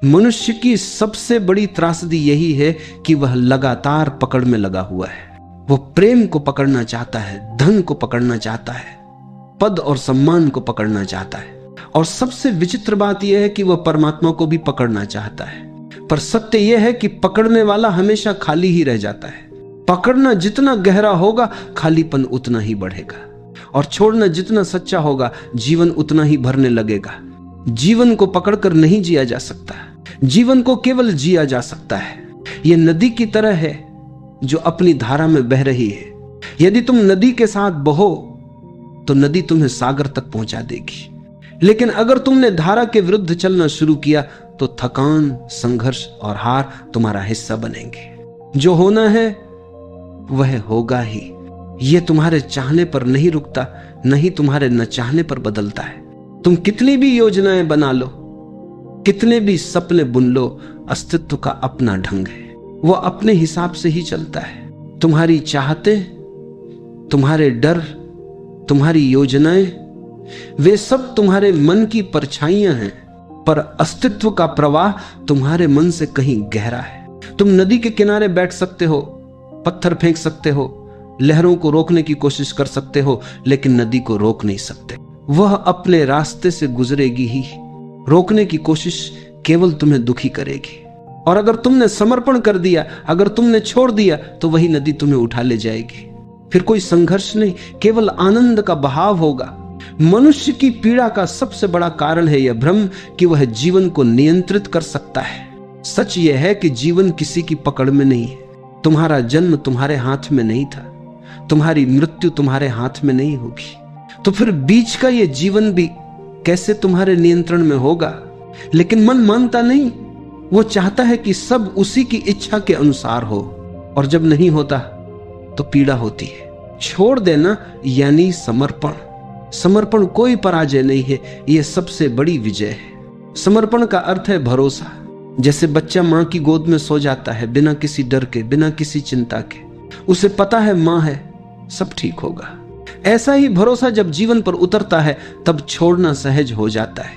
मनुष्य की सबसे बड़ी त्रासदी यही है कि वह लगातार पकड़ में लगा हुआ है। वह प्रेम को पकड़ना चाहता है, धन को पकड़ना चाहता है, पद और सम्मान को पकड़ना चाहता है, और सबसे विचित्र बात यह है कि वह परमात्मा को भी पकड़ना चाहता है। पर सत्य यह है कि पकड़ने वाला हमेशा खाली ही रह जाता है। पकड़ना जितना गहरा होगा, खालीपन उतना ही बढ़ेगा, और छोड़ना जितना सच्चा होगा, जीवन उतना ही भरने लगेगा। जीवन को पकड़कर नहीं जिया जा सकता, जीवन को केवल जिया जा सकता है। यह नदी की तरह है जो अपनी धारा में बह रही है। यदि तुम नदी के साथ बहो तो नदी तुम्हें सागर तक पहुंचा देगी, लेकिन अगर तुमने धारा के विरुद्ध चलना शुरू किया तो थकान, संघर्ष और हार तुम्हारा हिस्सा बनेंगे। जो होना है वह होगा ही। यह तुम्हारे चाहने पर नहीं रुकता, नहीं तुम्हारे न चाहने पर बदलता है। तुम कितनी भी योजनाएं बना लो, कितने भी सपने बुन लो, अस्तित्व का अपना ढंग है। वो अपने हिसाब से ही चलता है। तुम्हारी चाहते, तुम्हारे डर, तुम्हारी योजनाएं, वे सब तुम्हारे मन की परछाइयां हैं, पर अस्तित्व का प्रवाह तुम्हारे मन से कहीं गहरा है। तुम नदी के किनारे बैठ सकते हो, पत्थर फेंक सकते हो, लहरों को रोकने की कोशिश कर सकते हो, लेकिन नदी को रोक नहीं सकते। वह अपने रास्ते से गुजरेगी ही। रोकने की कोशिश केवल तुम्हें दुखी करेगी। और अगर तुमने समर्पण कर दिया, अगर तुमने छोड़ दिया, तो वही नदी तुम्हें उठा ले जाएगी। फिर कोई संघर्ष नहीं, केवल आनंद का बहाव होगा। मनुष्य की पीड़ा का सबसे बड़ा कारण है यह भ्रम कि वह जीवन को नियंत्रित कर सकता है। सच यह है कि जीवन किसी की पकड़ में नहीं है। तुम्हारा जन्म तुम्हारे हाथ में नहीं था, तुम्हारी मृत्यु तुम्हारे हाथ में नहीं होगी, तो फिर बीच का यह जीवन भी कैसे तुम्हारे नियंत्रण में होगा? लेकिन मन मानता नहीं। वो चाहता है कि सब उसी की इच्छा के अनुसार हो, और जब नहीं होता तो पीड़ा होती है। छोड़ देना यानी समर्पण। समर्पण कोई पराजय नहीं है, यह सबसे बड़ी विजय है। समर्पण का अर्थ है भरोसा। जैसे बच्चा मां की गोद में सो जाता है बिना किसी डर के, बिना किसी चिंता के। उसे पता है मां है, सब ठीक होगा। ऐसा ही भरोसा जब जीवन पर उतरता है तब छोड़ना सहज हो जाता है।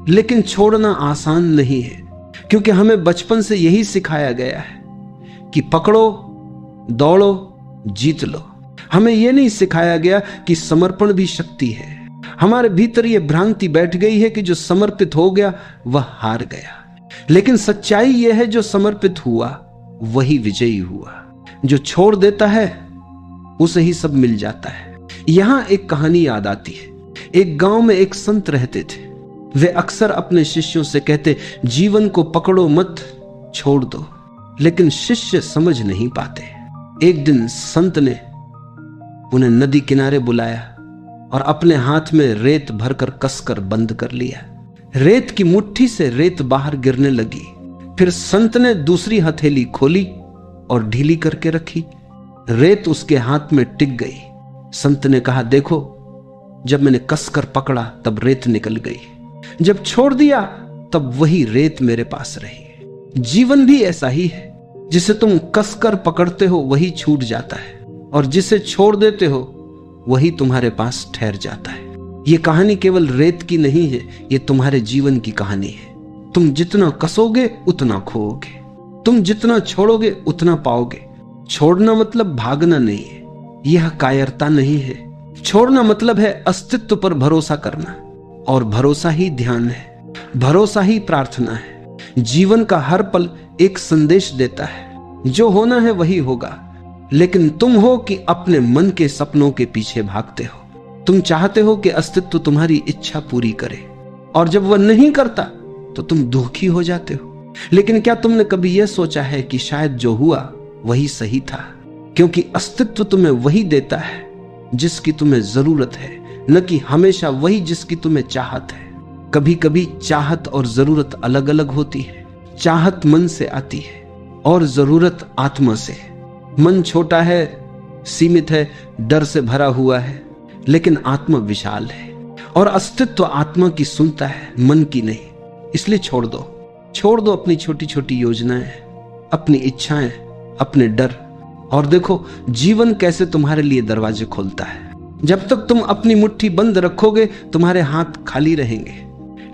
लेकिन छोड़ना आसान नहीं है, क्योंकि हमें बचपन से यही सिखाया गया है कि पकड़ो, दौड़ो, जीत लो। हमें यह नहीं सिखाया गया कि समर्पण भी शक्ति है। हमारे भीतर यह भ्रांति बैठ गई है कि जो समर्पित हो गया वह हार गया। लेकिन सच्चाई यह है, जो समर्पित हुआ वही विजयी हुआ। जो छोड़ देता है उसे ही सब मिल जाता है। यहां एक कहानी याद आती है। एक गांव में एक संत रहते थे। वे अक्सर अपने शिष्यों से कहते, जीवन को पकड़ो मत, छोड़ दो। लेकिन शिष्य समझ नहीं पाते। एक दिन संत ने उन्हें नदी किनारे बुलाया और अपने हाथ में रेत भरकर कसकर बंद कर लिया। रेत की मुट्ठी से रेत बाहर गिरने लगी। फिर संत ने दूसरी हथेली खोली और ढीली करके रखी। रेत उसके हाथ में टिक गई। संत ने कहा, देखो, जब मैंने कसकर पकड़ा तब रेत निकल गई, जब छोड़ दिया तब वही रेत मेरे पास रही। जीवन भी ऐसा ही है। जिसे तुम कसकर पकड़ते हो वही छूट जाता है, और जिसे छोड़ देते हो वही तुम्हारे पास ठहर जाता है। यह कहानी केवल रेत की नहीं है, यह तुम्हारे जीवन की कहानी है। तुम जितना कसोगे उतना खोओगे, तुम जितना छोड़ोगे उतना पाओगे। छोड़ना मतलब भागना नहीं है, यह कायरता नहीं है। छोड़ना मतलब है अस्तित्व पर भरोसा करना, और भरोसा ही ध्यान है, भरोसा ही प्रार्थना है। जीवन का हर पल एक संदेश देता है, जो होना है वही होगा। लेकिन तुम हो कि अपने मन के सपनों के पीछे भागते हो। तुम चाहते हो कि अस्तित्व तुम्हारी इच्छा पूरी करे, और जब वह नहीं करता तो तुम दुखी हो जाते हो। लेकिन क्या तुमने कभी यह सोचा है कि शायद जो हुआ वही सही था? क्योंकि अस्तित्व तुम्हें वही देता है जिसकी तुम्हें जरूरत है, न कि हमेशा वही जिसकी तुम्हें चाहत है। कभी कभी चाहत और जरूरत अलग अलग होती है। चाहत मन से आती है और जरूरत आत्मा से। मन छोटा है, सीमित है, डर से भरा हुआ है, लेकिन आत्मा विशाल है, और अस्तित्व आत्मा की सुनता है, मन की नहीं। इसलिए छोड़ दो अपनी छोटी छोटी योजनाएं, अपनी इच्छाएं, अपने डर, और देखो जीवन कैसे तुम्हारे लिए दरवाजे खोलता है। जब तक तुम अपनी मुट्ठी बंद रखोगे तुम्हारे हाथ खाली रहेंगे,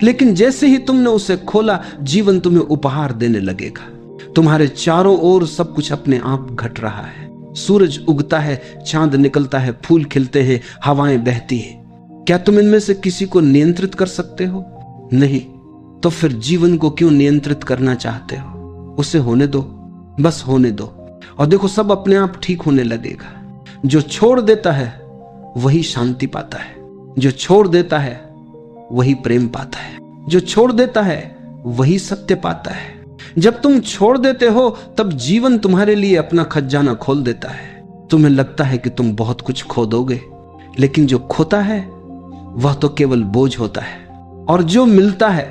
लेकिन जैसे ही तुमने उसे खोला, जीवन तुम्हें उपहार देने लगेगा। तुम्हारे चारों ओर सब कुछ अपने आप घट रहा है। सूरज उगता है, चांद निकलता है, फूल खिलते हैं, हवाएं बहती हैं। क्या तुम इनमें से किसी को नियंत्रित कर सकते हो? नहीं। तो फिर जीवन को क्यों नियंत्रित करना चाहते हो? उसे होने दो, बस होने दो, और देखो सब अपने आप ठीक होने लगेगा। जो छोड़ देता है वही शांति पाता है, जो छोड़ देता है वही प्रेम पाता है, जो छोड़ देता है वही सत्य पाता है। जब तुम छोड़ देते हो तब जीवन तुम्हारे लिए अपना खजाना खोल देता है। तुम्हें लगता है कि तुम बहुत कुछ खो दोगे, लेकिन जो खोता है वह तो केवल बोझ होता है, और जो मिलता है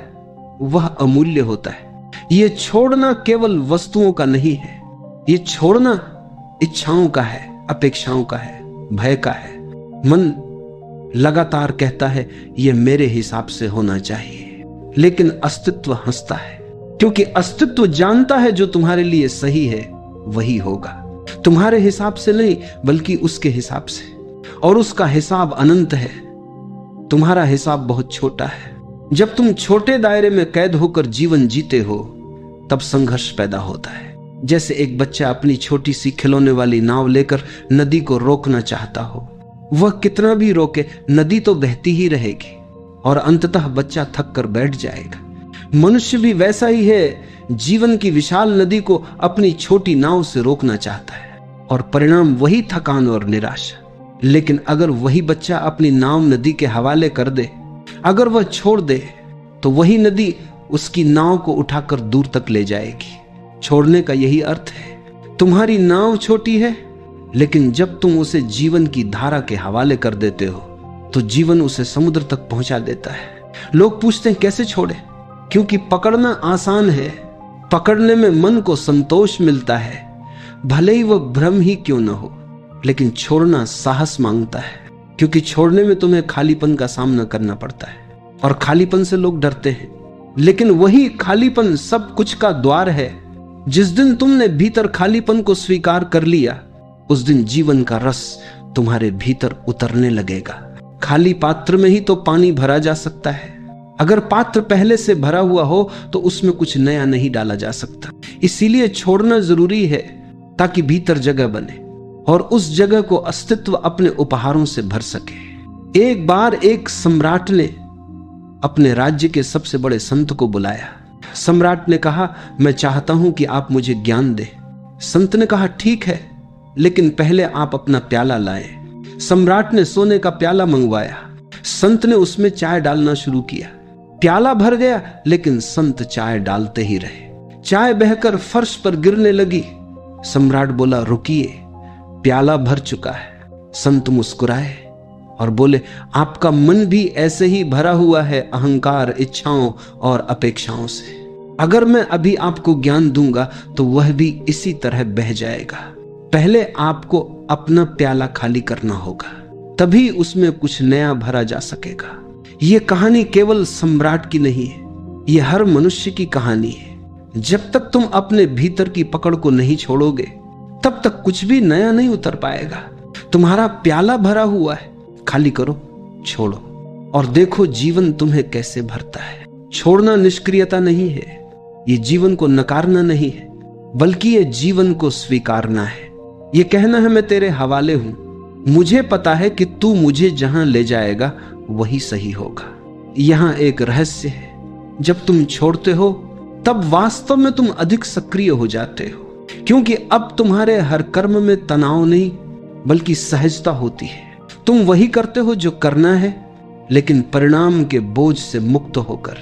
वह अमूल्य होता है। ये छोड़ना केवल वस्तुओं का नहीं है, ये छोड़ना इच्छाओं का है, अपेक्षाओं का है, भय का है। मन लगातार कहता है ये मेरे हिसाब से होना चाहिए, लेकिन अस्तित्व हंसता है, क्योंकि अस्तित्व जानता है जो तुम्हारे लिए सही है वही होगा। तुम्हारे हिसाब से नहीं, बल्कि उसके हिसाब से, और उसका हिसाब अनंत है। तुम्हारा हिसाब बहुत छोटा है। जब तुम छोटे दायरे में कैद होकर जीवन जीते हो तब संघर्ष पैदा होता है। जैसे एक बच्चा अपनी छोटी सी खिलौने वाली नाव लेकर नदी को रोकना चाहता हो। वह कितना भी रोके, नदी तो बहती ही रहेगी और अंततः बच्चा थक कर बैठ जाएगा। मनुष्य भी वैसा ही है, जीवन की विशाल नदी को अपनी छोटी नाव से रोकना चाहता है, और परिणाम वही थकान और निराशा। लेकिन अगर वही बच्चा अपनी नाव नदी के हवाले कर दे, अगर वह छोड़ दे, तो वही नदी उसकी नाव को उठाकर दूर तक ले जाएगी। छोड़ने का यही अर्थ है। तुम्हारी नाव छोटी है, लेकिन जब तुम उसे जीवन की धारा के हवाले कर देते हो तो जीवन उसे समुद्र तक पहुंचा देता है। लोग पूछते हैं कैसे छोड़े? क्योंकि पकड़ना आसान है, पकड़ने में मन को संतोष मिलता है, भले ही वह भ्रम ही क्यों न हो। लेकिन छोड़ना साहस मांगता है, क्योंकि छोड़ने में तुम्हें खालीपन का सामना करना पड़ता है, और खालीपन से लोग डरते हैं। लेकिन वही खालीपन सब कुछ का द्वार है। जिस दिन तुमने भीतर खालीपन को स्वीकार कर लिया, उस दिन जीवन का रस तुम्हारे भीतर उतरने लगेगा। खाली पात्र में ही तो पानी भरा जा सकता है। अगर पात्र पहले से भरा हुआ हो तो उसमें कुछ नया नहीं डाला जा सकता। इसीलिए छोड़ना जरूरी है, ताकि भीतर जगह बने और उस जगह को अस्तित्व अपने उपहारों से भर सके। एक बार एक सम्राट ने अपने राज्य के सबसे बड़े संत को बुलाया। सम्राट ने कहा, मैं चाहता हूं कि आप मुझे ज्ञान दें। संत ने कहा, ठीक है, लेकिन पहले आप अपना प्याला लाएं। सम्राट ने सोने का प्याला मंगवाया। संत ने उसमें चाय डालना शुरू किया। प्याला भर गया, लेकिन संत चाय डालते ही रहे। चाय बहकर फर्श पर गिरने लगी। सम्राट बोला, रुकिए, प्याला भर चुका है। संत मुस्कुराए और बोले, आपका मन भी ऐसे ही भरा हुआ है अहंकार, इच्छाओं और अपेक्षाओं से। अगर मैं अभी आपको ज्ञान दूंगा तो वह भी इसी तरह बह जाएगा। पहले आपको अपना प्याला खाली करना होगा, तभी उसमें कुछ नया भरा जा सकेगा। यह कहानी केवल सम्राट की नहीं है, यह हर मनुष्य की कहानी है। जब तक तुम अपने भीतर की पकड़ को नहीं छोड़ोगे, तब तक कुछ भी नया नहीं उतर पाएगा। तुम्हारा प्याला भरा हुआ है, खाली करो, छोड़ो, और देखो जीवन तुम्हें कैसे भरता है। छोड़ना निष्क्रियता नहीं है, ये जीवन को नकारना नहीं है, बल्कि ये जीवन को स्वीकारना है। ये कहना है, मैं तेरे हवाले हूं, मुझे पता है कि तू मुझे जहां ले जाएगा वही सही होगा। यहां एक रहस्य है, जब तुम छोड़ते हो तब वास्तव में तुम अधिक सक्रिय हो जाते हो, क्योंकि अब तुम्हारे हर कर्म में तनाव नहीं बल्कि सहजता होती है। तुम वही करते हो जो करना है, लेकिन परिणाम के बोझ से मुक्त होकर,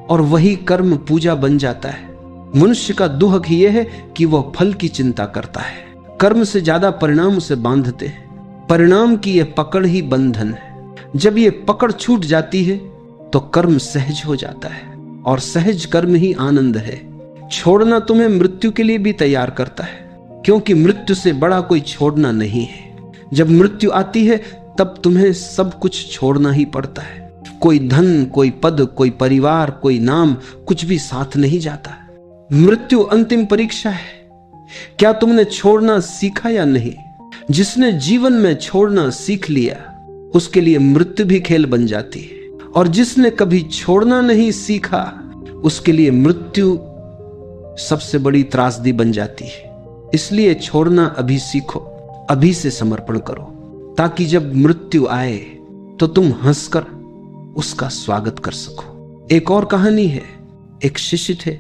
और वही कर्म पूजा बन जाता है। मनुष्य का दुहक यह है कि वह फल की चिंता करता है, कर्म से ज्यादा परिणाम उसे बांधते हैं। परिणाम की यह पकड़ ही बंधन है। जब यह पकड़ छूट जाती है तो कर्म सहज हो जाता है, और सहज कर्म ही आनंद है। छोड़ना तुम्हें मृत्यु के लिए भी तैयार करता है, क्योंकि मृत्यु से बड़ा कोई छोड़ना नहीं है। जब मृत्यु आती है तब तुम्हें सब कुछ छोड़ना ही पड़ता है। कोई धन, कोई पद, कोई परिवार, कोई नाम, कुछ भी साथ नहीं जाता। मृत्यु अंतिम परीक्षा है। क्या तुमने छोड़ना सीखा या नहीं? जिसने जीवन में छोड़ना सीख लिया, उसके लिए मृत्यु भी खेल बन जाती है, और जिसने कभी छोड़ना नहीं सीखा उसके लिए मृत्यु सबसे बड़ी त्रासदी बन जाती है। इसलिए छोड़ना अभी सीखो, अभी से समर्पण करो, ताकि जब मृत्यु आए तो तुम हंसकर उसका स्वागत कर सको। एक और कहानी है। एक शिष्य थे,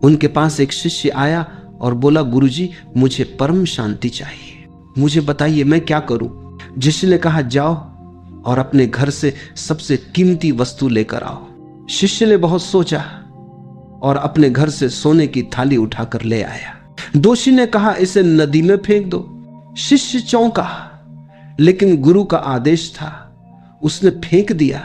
उनके पास एक शिष्य आया और बोला, गुरुजी मुझे परम शांति चाहिए, मुझे बताइए मैं क्या करूं। शिष्य ने कहा, जाओ और अपने घर से सबसे कीमती वस्तु लेकर आओ। शिष्य ने बहुत सोचा और अपने घर से सोने की थाली उठाकर ले आया। दोषी ने कहा, इसे नदी में फेंक दो। शिष्य चौंका, लेकिन गुरु का आदेश था, उसने फेंक दिया।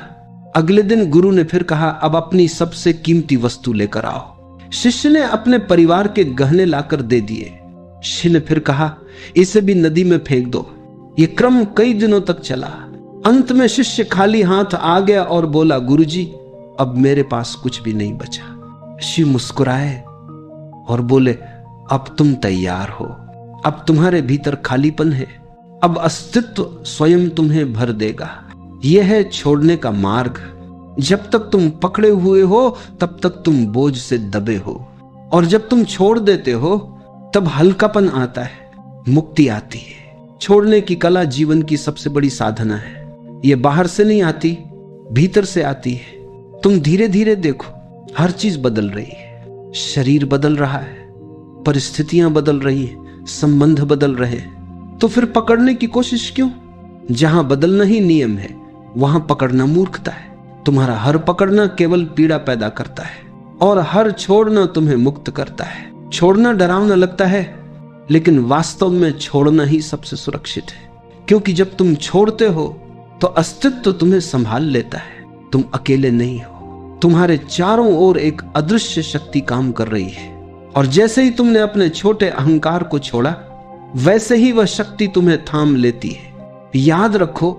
अगले दिन गुरु ने फिर कहा, अब अपनी सबसे कीमती वस्तु लेकर आओ। शिष्य ने अपने परिवार के गहने लाकर दे दिए। शिष्य ने फिर कहा, इसे भी नदी में फेंक दो। ये क्रम कई दिनों तक चला। अंत में शिष्य खाली हाथ आ गया और बोला, गुरुजी अब मेरे पास कुछ भी नहीं बचा। शिष्य मुस्कुराए और बोले, अब तुम तैयार हो, अब तुम्हारे भीतर खालीपन है, अब अस्तित्व स्वयं तुम्हें भर देगा। यह है छोड़ने का मार्ग। जब तक तुम पकड़े हुए हो तब तक तुम बोझ से दबे हो, और जब तुम छोड़ देते हो तब हल्कापन आता है, मुक्ति आती है। छोड़ने की कला जीवन की सबसे बड़ी साधना है। यह बाहर से नहीं आती, भीतर से आती है। तुम धीरे धीरे देखो, हर चीज बदल रही है। शरीर बदल रहा है, परिस्थितियां बदल रही हैं, संबंध बदल रहे हैं। तो फिर पकड़ने की कोशिश क्यों? जहां बदलना ही नियम है वहां पकड़ना मूर्खता है। तुम्हारा हर पकड़ना केवल पीड़ा पैदा करता है और हर छोड़ना तुम्हें मुक्त करता है। छोड़ना डरावना लगता है, लेकिन वास्तव में छोड़ना ही सबसे सुरक्षित है, क्योंकि जब तुम छोड़ते हो तो अस्तित्व तुम्हें संभाल लेता है। तुम अकेले नहीं हो, तुम्हारे चारों ओर एक अदृश्य शक्ति काम कर रही है। और जैसे ही तुमने अपने छोटे अहंकार को छोड़ा, वैसे ही वह शक्ति तुम्हें थाम लेती है। याद रखो,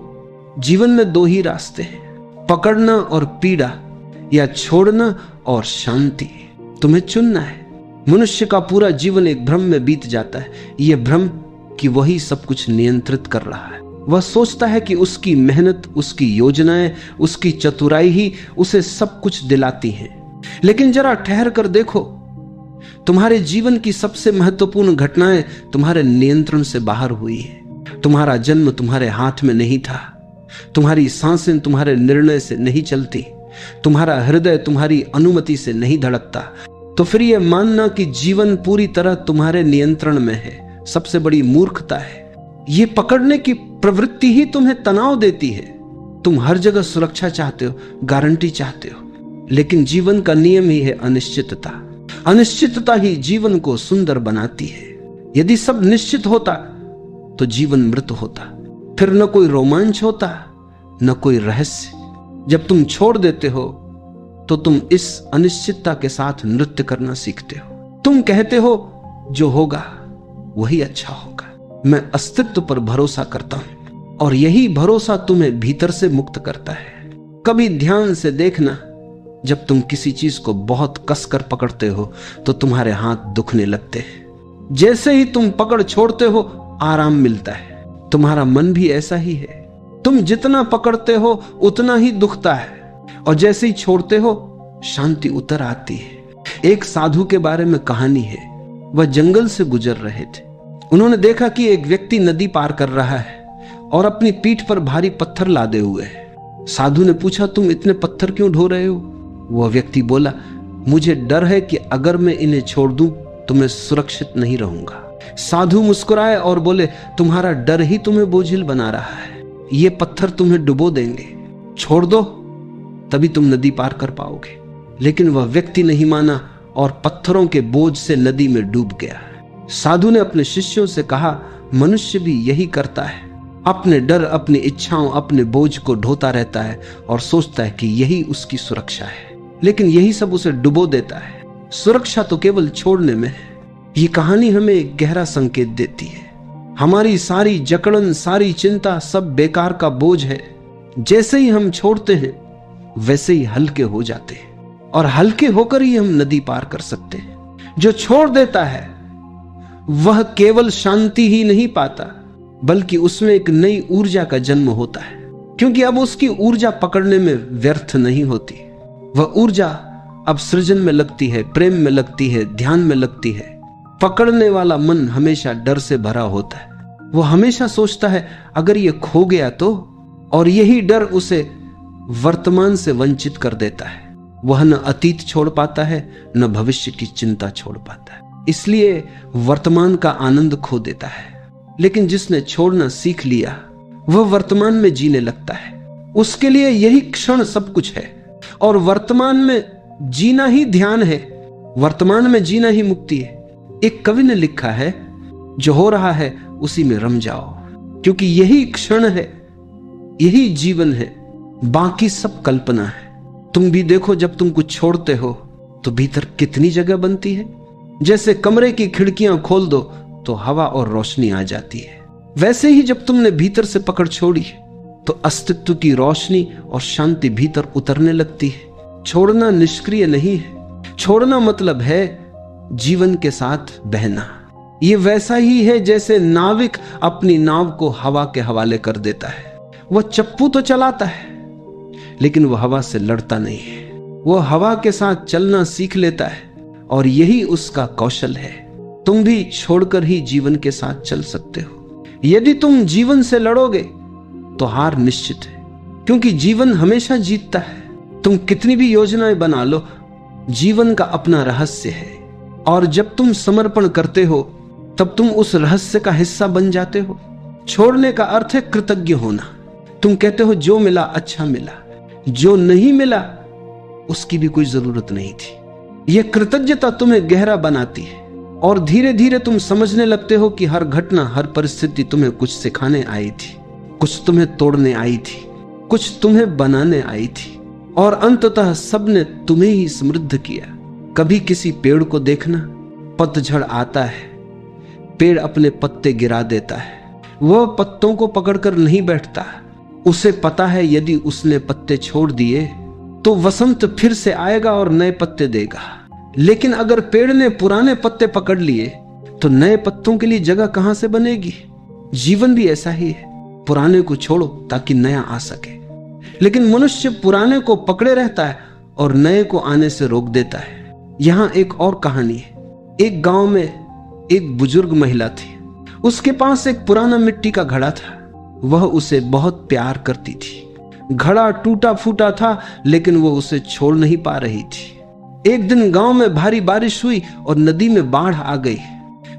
जीवन में दो ही रास्ते हैं, पकड़ना और पीड़ा, या छोड़ना और शांति। तुम्हें चुनना है। मनुष्य का पूरा जीवन एक भ्रम में बीत जाता है, यह भ्रम कि वही सब कुछ नियंत्रित कर रहा है। वह सोचता है कि उसकी मेहनत, उसकी योजनाएं, उसकी चतुराई ही उसे सब कुछ दिलाती हैं। लेकिन जरा ठहर कर देखो, तुम्हारे जीवन की सबसे महत्वपूर्ण घटनाएं तुम्हारे नियंत्रण से बाहर हुई है। तुम्हारा जन्म तुम्हारे हाथ में नहीं था, तुम्हारी सांसें तुम्हारे निर्णय से नहीं चलती, तुम्हारा हृदय तुम्हारी अनुमति से नहीं धड़कता। तो फिर यह मानना कि जीवन पूरी तरह तुम्हारे नियंत्रण में है सबसे बड़ी मूर्खता है। यह पकड़ने की प्रवृत्ति ही तुम्हें तनाव देती है। तुम हर जगह सुरक्षा चाहते हो, गारंटी चाहते हो, लेकिन जीवन का नियम ही है अनिश्चितता। अनिश्चितता ही जीवन को सुंदर बनाती है। यदि सब निश्चित होता तो जीवन मृत होता, फिर न कोई रोमांच होता, न कोई रहस्य। जब तुम छोड़ देते हो तो तुम इस अनिश्चितता के साथ नृत्य करना सीखते हो। तुम कहते हो जो होगा वही अच्छा होगा। मैं अस्तित्व पर भरोसा करता हूं और यही भरोसा तुम्हें भीतर से मुक्त करता है। कभी ध्यान से देखना, जब तुम किसी चीज को बहुत कसकर पकड़ते हो तो तुम्हारे हाथ दुखने लगते हैं। जैसे ही तुम पकड़ छोड़ते हो आराम मिलता है। तुम्हारा मन भी ऐसा ही है। तुम जितना पकड़ते हो उतना ही दुखता है, और जैसे ही छोड़ते हो शांति उतर आती है। एक साधु के बारे में कहानी है। वह जंगल से गुजर रहे थे। उन्होंने देखा कि एक व्यक्ति नदी पार कर रहा है और अपनी पीठ पर भारी पत्थर लादे हुए है। साधु ने पूछा, तुम इतने पत्थर क्यों ढो रहे हो? वह व्यक्ति बोला, मुझे डर है कि अगर मैं इन्हें छोड़ दूं तो मैं सुरक्षित नहीं रहूंगा। साधु मुस्कुराए और बोले, तुम्हारा डर ही तुम्हें बोझिल बना रहा है। ये पत्थर तुम्हें डुबो देंगे, छोड़ दो तभी तुम नदी पार कर पाओगे। लेकिन वह व्यक्ति नहीं माना और पत्थरों के बोझ से नदी में डूब गया। साधु ने अपने शिष्यों से कहा, मनुष्य भी यही करता है। अपने डर, अपनी इच्छाओं, अपने बोझ को ढोता रहता है और सोचता है कि यही उसकी सुरक्षा है, लेकिन यही सब उसे डुबो देता है। सुरक्षा तो केवल छोड़ने में है। ये कहानी हमें एक गहरा संकेत देती है। हमारी सारी जकड़न, सारी चिंता सब बेकार का बोझ है। जैसे ही हम छोड़ते हैं वैसे ही हल्के हो जाते हैं, और हल्के होकर ही हम नदी पार कर सकते हैं। जो छोड़ देता है वह केवल शांति ही नहीं पाता, बल्कि उसमें एक नई ऊर्जा का जन्म होता है। क्योंकि अब उसकी ऊर्जा पकड़ने में व्यर्थ नहीं होती। वह ऊर्जा अब सृजन में लगती है, प्रेम में लगती है, ध्यान में लगती है। पकड़ने वाला मन हमेशा डर से भरा होता है। वो हमेशा सोचता है अगर ये खो गया तो, और यही डर उसे वर्तमान से वंचित कर देता है। वह न अतीत छोड़ पाता है, न भविष्य की चिंता छोड़ पाता है, इसलिए वर्तमान का आनंद खो देता है। लेकिन जिसने छोड़ना सीख लिया वह वर्तमान में जीने लगता है। उसके लिए यही क्षण सब कुछ है, और वर्तमान में जीना ही ध्यान है, वर्तमान में जीना ही मुक्ति है। एक कवि ने लिखा है, जो हो रहा है उसी में रम जाओ, क्योंकि यही क्षण है, यही जीवन है, बाकी सब कल्पना है। तुम भी देखो, जब तुम कुछ छोड़ते हो तो भीतर कितनी जगह बनती है। जैसे कमरे की खिड़कियां खोल दो तो हवा और रोशनी आ जाती है, वैसे ही जब तुमने भीतर से पकड़ छोड़ी तो अस्तित्व की रोशनी और शांति भीतर उतरने लगती है। छोड़ना निष्क्रिय नहीं है, छोड़ना मतलब है जीवन के साथ बहना। ये वैसा ही है जैसे नाविक अपनी नाव को हवा के हवाले कर देता है। वह चप्पू तो चलाता है, लेकिन वह हवा से लड़ता नहीं है। वह हवा के साथ चलना सीख लेता है, और यही उसका कौशल है। तुम भी छोड़कर ही जीवन के साथ चल सकते हो। यदि तुम जीवन से लड़ोगे तो हार निश्चित है, क्योंकि जीवन हमेशा जीतता है। तुम कितनी भी योजनाएं बना लो, जीवन का अपना रहस्य है, और जब तुम समर्पण करते हो तब तुम उस रहस्य का हिस्सा बन जाते हो। छोड़ने का अर्थ है कृतज्ञ होना। तुम कहते हो जो मिला अच्छा मिला, जो नहीं मिला उसकी भी कोई जरूरत नहीं थी। यह कृतज्ञता तुम्हें गहरा बनाती है, और धीरे धीरे तुम समझने लगते हो कि हर घटना, हर परिस्थिति तुम्हें कुछ सिखाने आई थी, कुछ तुम्हें तोड़ने आई थी, कुछ तुम्हें बनाने आई थी, और अंततः सबने तुम्हें ही समृद्ध किया। कभी किसी पेड़ को देखना, पतझड़ आता है, पेड़ अपने पत्ते गिरा देता है। वह पत्तों को पकड़कर नहीं बैठता, उसे पता है यदि उसने पत्ते छोड़ दिए तो वसंत फिर से आएगा और नए पत्ते देगा। लेकिन अगर पेड़ ने पुराने पत्ते पकड़ लिए तो नए पत्तों के लिए जगह कहां से बनेगी। जीवन भी ऐसा ही है, पुराने को छोड़ो ताकि नया आ सके। लेकिन मनुष्य पुराने को पकड़े रहता है और नए को आने से रोक देता है। यहां एक और कहानी है। एक गांव में एक बुजुर्ग महिला थी। उसके पास एक पुराना मिट्टी का घड़ा था। वह उसे बहुत प्यार करती थी। घड़ा टूटा फूटा था, लेकिन वो उसे छोड़ नहीं पा रही थी। एक दिन गांव में भारी बारिश हुई और नदी में बाढ़ आ गई।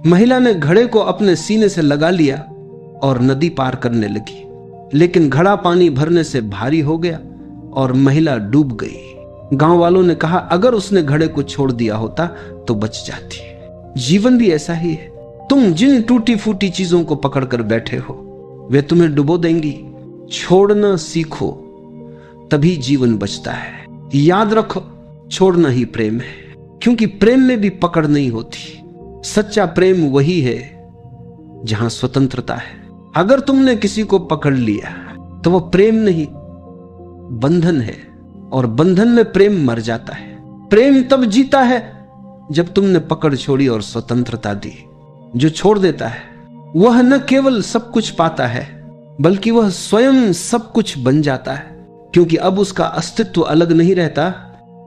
महिला ने घड़े को अपने सीने से लगा लिया और नदी पार करने लगी, लेकिन घड़ा पानी भरने से भारी हो गया और महिला डूब गई। गांव वालों ने कहा अगर उसने घड़े को छोड़ दिया होता तो बच जाती। जीवन भी ऐसा ही है। तुम जिन टूटी फूटी चीजों को पकड़कर बैठे हो वे तुम्हें डुबो देंगी। छोड़ना सीखो, तभी जीवन बचता है। याद रखो, छोड़ना ही प्रेम है, क्योंकि प्रेम में भी पकड़ नहीं होती। सच्चा प्रेम वही है जहां स्वतंत्रता है। अगर तुमने किसी को पकड़ लिया तो वह प्रेम नहीं, बंधन है, और बंधन में प्रेम मर जाता है। प्रेम तब जीता है जब तुमने पकड़ छोड़ी और स्वतंत्रता दी। जो छोड़ देता है वह न केवल सब कुछ पाता है, बल्कि वह स्वयं सब कुछ बन जाता है, क्योंकि अब उसका अस्तित्व अलग नहीं रहता,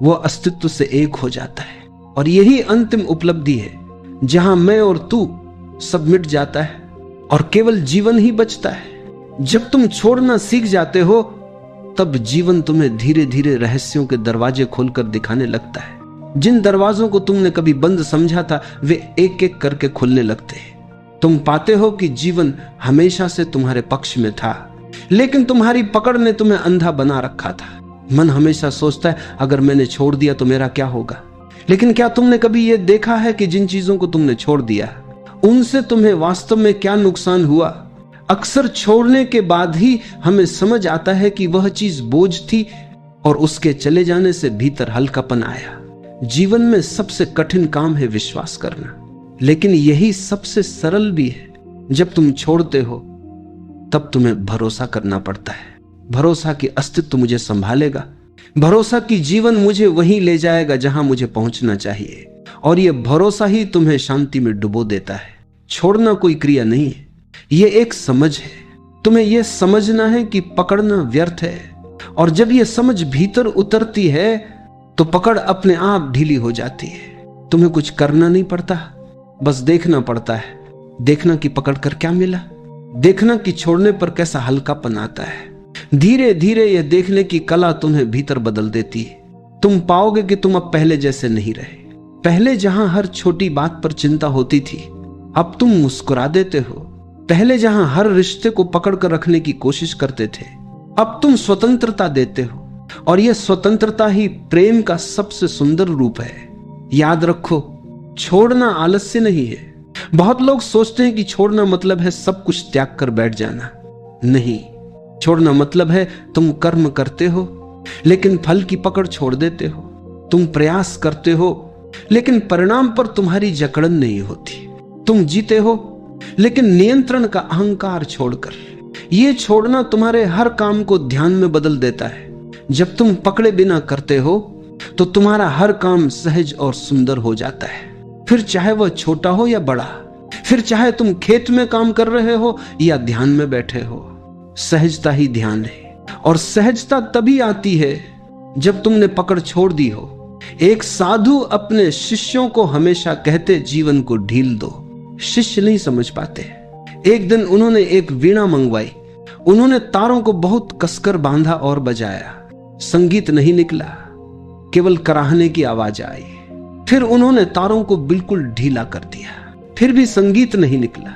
वह अस्तित्व से एक हो जाता है। और यही अंतिम उपलब्धि है जहां मैं और तू सब मिट जाता है और केवल जीवन ही बचता है। जब तुम छोड़ना सीख जाते हो तब जीवन तुम्हें धीरे धीरे रहस्यों के दरवाजे खोलकर दिखाने लगता है। जिन दरवाजों को तुमने कभी बंद समझा था वे एक एक करके खुलने लगते हैं। तुम पाते हो कि जीवन हमेशा से तुम्हारे पक्ष में था, लेकिन तुम्हारी पकड़ ने तुम्हें अंधा बना रखा था। मन हमेशा सोचता है अगर मैंने छोड़ दिया तो मेरा क्या होगा। लेकिन क्या तुमने कभी यह देखा है कि जिन चीजों को तुमने छोड़ दिया उनसे तुम्हें वास्तव में क्या नुकसान हुआ? अक्सर छोड़ने के बाद ही हमें समझ आता है कि वह चीज बोझ थी और उसके चले जाने से भीतर हल्कापन आया। जीवन में सबसे कठिन काम है विश्वास करना, लेकिन यही सबसे सरल भी है। जब तुम छोड़ते हो तब तुम्हें भरोसा करना पड़ता है। भरोसा कि अस्तित्व मुझे संभालेगा, भरोसा कि जीवन मुझे वहीं ले जाएगा जहां मुझे पहुंचना चाहिए, और यह भरोसा ही तुम्हें शांति में डुबो देता है। छोड़ना कोई क्रिया नहीं है, यह एक समझ है। तुम्हें यह समझना है कि पकड़ना व्यर्थ है, और जब यह समझ भीतर उतरती है तो पकड़ अपने आप ढीली हो जाती है। तुम्हें कुछ करना नहीं पड़ता, बस देखना पड़ता है। देखना कि पकड़ कर क्या मिला, देखना कि छोड़ने पर कैसा हल्कापन आता है। धीरे धीरे यह देखने की कला तुम्हें भीतर बदल देती है। तुम पाओगे कि तुम अब पहले जैसे नहीं रहे। पहले जहां हर छोटी बात पर चिंता होती थी, अब तुम मुस्कुरा देते हो। पहले जहां हर रिश्ते को पकड़ कर रखने की कोशिश करते थे, अब तुम स्वतंत्रता देते हो, और यह स्वतंत्रता ही प्रेम का सबसे सुंदर रूप है। याद रखो, छोड़ना आलस्य नहीं है। बहुत लोग सोचते हैं कि छोड़ना मतलब है सब कुछ त्याग कर बैठ जाना। नहीं, छोड़ना मतलब है तुम कर्म करते हो लेकिन फल की पकड़ छोड़ देते हो। तुम प्रयास करते हो लेकिन परिणाम पर तुम्हारी जकड़न नहीं होती। तुम जीते हो लेकिन नियंत्रण का अहंकार छोड़कर। यह छोड़ना तुम्हारे हर काम को ध्यान में बदल देता है। जब तुम पकड़े बिना करते हो तो तुम्हारा हर काम सहज और सुंदर हो जाता है। फिर चाहे वह छोटा हो या बड़ा, फिर चाहे तुम खेत में काम कर रहे हो या ध्यान में बैठे हो, सहजता ही ध्यान है। और सहजता तभी आती है जब तुमने पकड़ छोड़ दी हो। एक साधु अपने शिष्यों को हमेशा कहते, जीवन को ढील दो। शिष्य नहीं समझ पाते। एक दिन उन्होंने एक वीणा मंगवाई। उन्होंने तारों को बहुत कसकर बांधा और बजाया। संगीत नहीं निकला, केवल कराहने की आवाज आई। फिर उन्होंने तारों को बिल्कुल ढीला कर दिया, फिर भी संगीत नहीं निकला।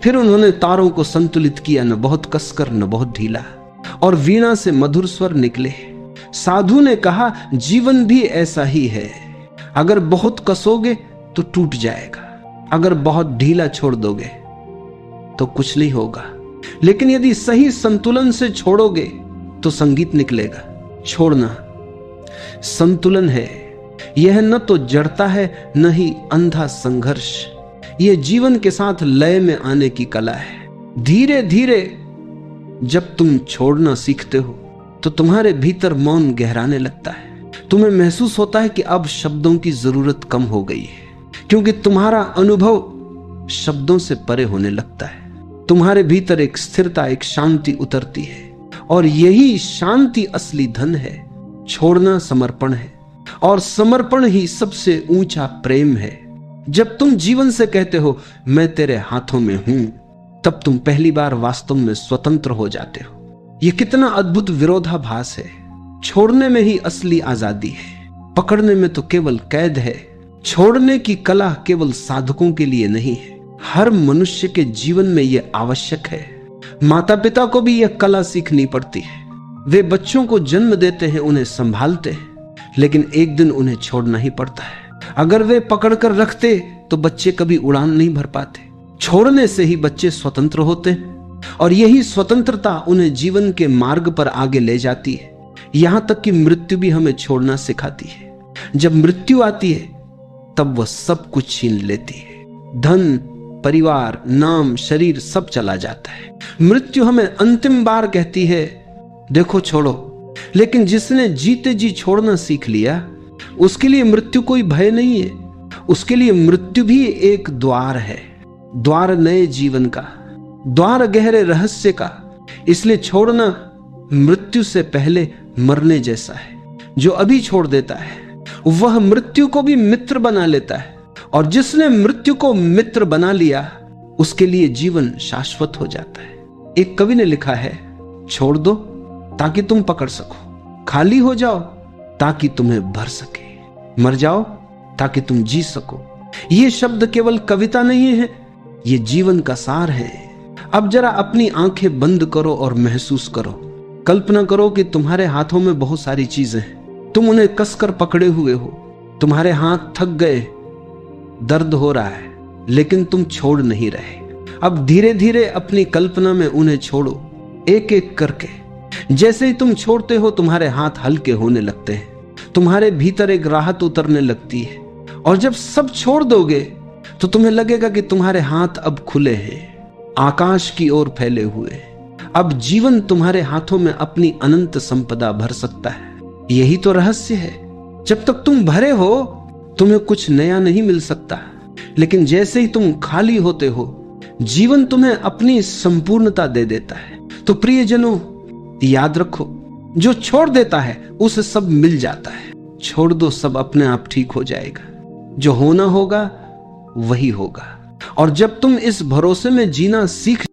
फिर उन्होंने तारों को संतुलित किया, न बहुत कसकर न बहुत ढीला, और वीणा से मधुर स्वर निकले। साधु ने कहा, जीवन भी ऐसा ही है। अगर बहुत कसोगे तो टूट जाएगा, अगर बहुत ढीला छोड़ दोगे तो कुछ नहीं होगा। लेकिन यदि सही संतुलन से छोड़ोगे तो संगीत निकलेगा। छोड़ना संतुलन है। यह न तो जड़ता है न ही अंधा संघर्ष। यह जीवन के साथ लय में आने की कला है। धीरे धीरे जब तुम छोड़ना सीखते हो तो तुम्हारे भीतर मौन गहराने लगता है। तुम्हें महसूस होता है कि अब शब्दों की जरूरत कम हो गई है, क्योंकि तुम्हारा अनुभव शब्दों से परे होने लगता है। तुम्हारे भीतर एक स्थिरता, एक शांति उतरती है, और यही शांति असली धन है। छोड़ना समर्पण है, और समर्पण ही सबसे ऊंचा प्रेम है। जब तुम जीवन से कहते हो, मैं तेरे हाथों में हूं, तब तुम पहली बार वास्तव में स्वतंत्र हो जाते हो। यह कितना अद्भुत विरोधाभास है। छोड़ने में ही असली आजादी है, पकड़ने में तो केवल कैद है। छोड़ने की कला केवल साधकों के लिए नहीं है, हर मनुष्य के जीवन में यह आवश्यक है। माता पिता को भी यह कला सीखनी पड़ती है। वे बच्चों को जन्म देते हैं, उन्हें संभालते हैं, लेकिन एक दिन उन्हें छोड़ना ही पड़ता है। अगर वे पकड़कर रखते तो बच्चे कभी उड़ान नहीं भर पाते। छोड़ने से ही बच्चे स्वतंत्र होते हैं, और यही स्वतंत्रता उन्हें जीवन के मार्ग पर आगे ले जाती है। यहां तक कि मृत्यु भी हमें छोड़ना सिखाती है। जब मृत्यु आती है तब वह सब कुछ छीन लेती है। धन, परिवार, नाम, शरीर सब चला जाता है। मृत्यु हमें अंतिम बार कहती है, देखो छोड़ो। लेकिन जिसने जीते जी छोड़ना सीख लिया, उसके लिए मृत्यु कोई भय नहीं है। उसके लिए मृत्यु भी एक द्वार है, द्वार नए जीवन का, द्वार गहरे रहस्य का। इसलिए छोड़ना मृत्यु से पहले मरने जैसा है। जो अभी छोड़ देता है वह मृत्यु को भी मित्र बना लेता है, और जिसने मृत्यु को मित्र बना लिया उसके लिए जीवन शाश्वत हो जाता है। एक कवि ने लिखा है, छोड़ दो ताकि तुम पकड़ सको, खाली हो जाओ ताकि तुम्हें भर सके, मर जाओ ताकि तुम जी सको। ये शब्द केवल कविता नहीं है, ये जीवन का सार है। अब जरा अपनी आंखें बंद करो और महसूस करो। कल्पना करो कि तुम्हारे हाथों में बहुत सारी चीजें हैं, तुम उन्हें कसकर पकड़े हुए हो। तुम्हारे हाथ थक गए, दर्द हो रहा है, लेकिन तुम छोड़ नहीं रहे। अब धीरे धीरे अपनी कल्पना में उन्हें छोड़ो, एक एक करके। जैसे ही तुम छोड़ते हो तुम्हारे हाथ हल्के होने लगते हैं, तुम्हारे भीतर एक राहत उतरने लगती है। और जब सब छोड़ दोगे तो तुम्हें लगेगा कि तुम्हारे हाथ अब खुले हैं, आकाश की ओर फैले हुए। अब जीवन तुम्हारे हाथों में अपनी अनंत संपदा भर सकता है। यही तो रहस्य है। जब तक तुम भरे हो तुम्हें कुछ नया नहीं मिल सकता, लेकिन जैसे ही तुम खाली होते हो जीवन तुम्हें अपनी संपूर्णता दे देता है। तो प्रियजनों, याद रखो, जो छोड़ देता है उसे सब मिल जाता है। छोड़ दो, सब अपने आप ठीक हो जाएगा। जो होना होगा वही होगा। और जब तुम इस भरोसे में जीना सीख